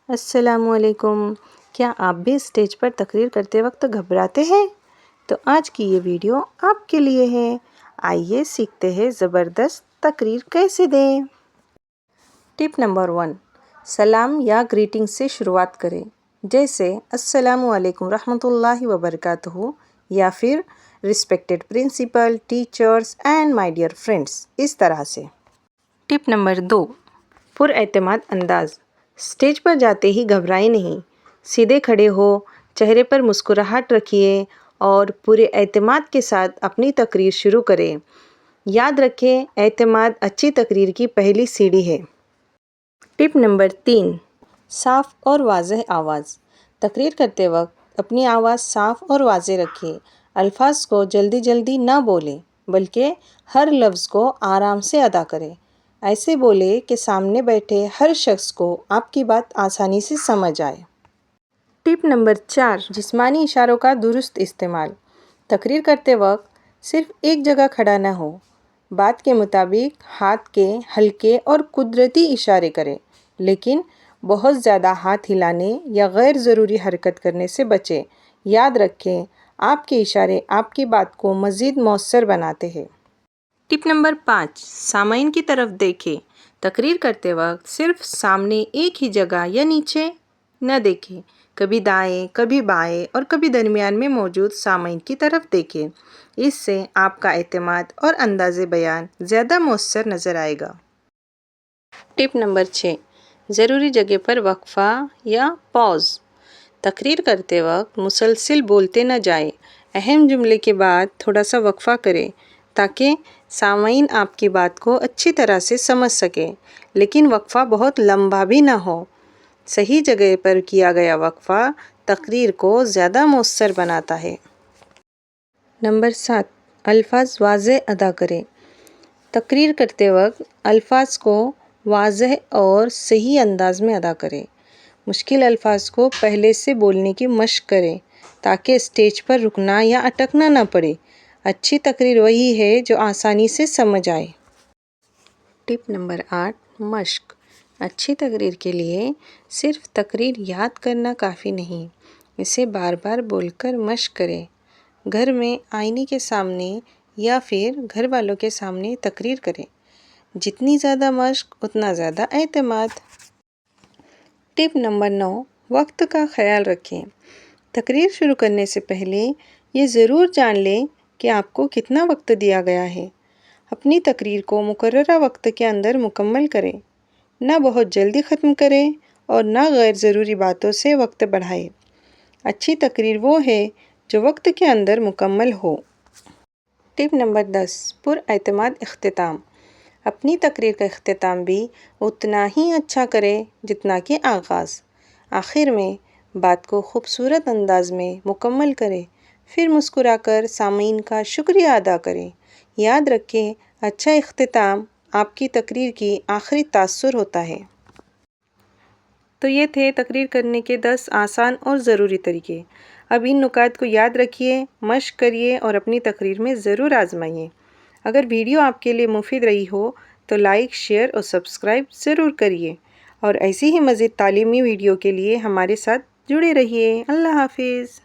السلام علیکم۔ کیا آپ بھی اسٹیج پر تقریر کرتے وقت گھبراتے ہیں؟ تو آج کی یہ ویڈیو آپ کے لیے ہے۔ آئیے سیکھتے ہیں زبردست تقریر کیسے دیں۔ ٹپ نمبر 1، سلام یا گریٹنگ سے شروعات کریں، جیسے السلام علیکم رحمۃ اللہ وبرکاتہ یا پھر respected principal, teachers and my dear friends, اس طرح سے۔ ٹپ نمبر 2، پر اعتماد انداز۔ اسٹیج پر جاتے ہی گھبرائیں نہیں، سیدھے کھڑے ہو، چہرے پر مسکراہٹ رکھیے اور پورے اعتماد کے ساتھ اپنی تقریر شروع کریں۔ یاد رکھیں، اعتماد اچھی تقریر کی پہلی سیڑھی ہے۔ ٹپ نمبر 3، صاف اور واضح آواز۔ تقریر کرتے وقت اپنی آواز صاف اور واضح رکھیں۔ الفاظ کو جلدی جلدی نہ بولیں، بلکہ ہر لفظ کو آرام سے ادا کریں۔ ایسے بولیں کہ سامنے بیٹھے ہر شخص کو آپ کی بات آسانی سے سمجھ آئے۔ ٹپ نمبر 4، جسمانی اشاروں کا درست استعمال۔ تقریر کرتے وقت صرف ایک جگہ کھڑا نہ ہو، بات کے مطابق ہاتھ کے ہلکے اور قدرتی اشارے کریں، لیکن بہت زیادہ ہاتھ ہلانے یا غیر ضروری حرکت کرنے سے بچیں۔ یاد رکھیں، آپ کے اشارے آپ کی بات کو مزید مؤثر بناتے ہیں۔ ٹپ نمبر 5، سامعین کی طرف دیکھیں۔ تقریر کرتے وقت صرف سامنے ایک ہی جگہ یا نیچے نہ دیکھیں، کبھی دائیں، کبھی بائیں اور کبھی درمیان میں موجود سامعین کی طرف دیکھیں۔ اس سے آپ کا اعتماد اور انداز بیان زیادہ مؤثر نظر آئے گا۔ ٹپ نمبر 6، ضروری جگہ پر وقفہ یا پاز۔ تقریر کرتے وقت مسلسل بولتے نہ جائیں، اہم جملے کے بعد تھوڑا سا وقفہ کریں تاکہ سامعین آپ کی بات کو اچھی طرح سے سمجھ سکیں، لیکن وقفہ بہت لمبا بھی نہ ہو۔ صحیح جگہ پر کیا گیا وقفہ تقریر کو زیادہ مؤثر بناتا ہے۔ نمبر 7، الفاظ واضح ادا کریں۔ تقریر کرتے وقت الفاظ کو واضح اور صحیح انداز میں ادا کریں۔ مشکل الفاظ کو پہلے سے بولنے کی مشق کریں تاکہ اسٹیج پر رکنا یا اٹکنا نہ پڑے۔ اچھی تقریر وہی ہے جو آسانی سے سمجھ آئے۔ ٹپ نمبر 8، مشق۔ اچھی تقریر کے لیے صرف تقریر یاد کرنا کافی نہیں، اسے بار بار بول کر مشق کریں۔ گھر میں آئینے کے سامنے یا پھر گھر والوں کے سامنے تقریر کریں۔ جتنی زیادہ مشق اتنا زیادہ اعتماد۔ ٹپ نمبر 9، وقت کا خیال رکھیں۔ تقریر شروع کرنے سے پہلے یہ ضرور جان لیں کہ آپ کو کتنا وقت دیا گیا ہے۔ اپنی تقریر کو مقررہ وقت کے اندر مکمل کریں، نہ بہت جلدی ختم کریں اور نہ غیر ضروری باتوں سے وقت بڑھائیں۔ اچھی تقریر وہ ہے جو وقت کے اندر مکمل ہو۔ ٹپ نمبر 10، پر اعتماد اختتام۔ اپنی تقریر کا اختتام بھی اتنا ہی اچھا کریں جتنا کہ آغاز۔ آخر میں بات کو خوبصورت انداز میں مکمل کریں، پھر مسکرا کر سامعین کا شکریہ ادا کریں۔ یاد رکھیں، اچھا اختتام آپ کی تقریر کی آخری تاثر ہوتا ہے۔ تو یہ تھے تقریر کرنے کے 10 آسان اور ضروری طریقے۔ اب ان نکات کو یاد رکھیے، مشق کریے اور اپنی تقریر میں ضرور آزمائیے۔ اگر ویڈیو آپ کے لیے مفید رہی ہو تو لائک، شیئر اور سبسکرائب ضرور کریے، اور ایسی ہی مزید تعلیمی ویڈیو کے لیے ہمارے ساتھ جڑے رہیے۔ اللہ حافظ۔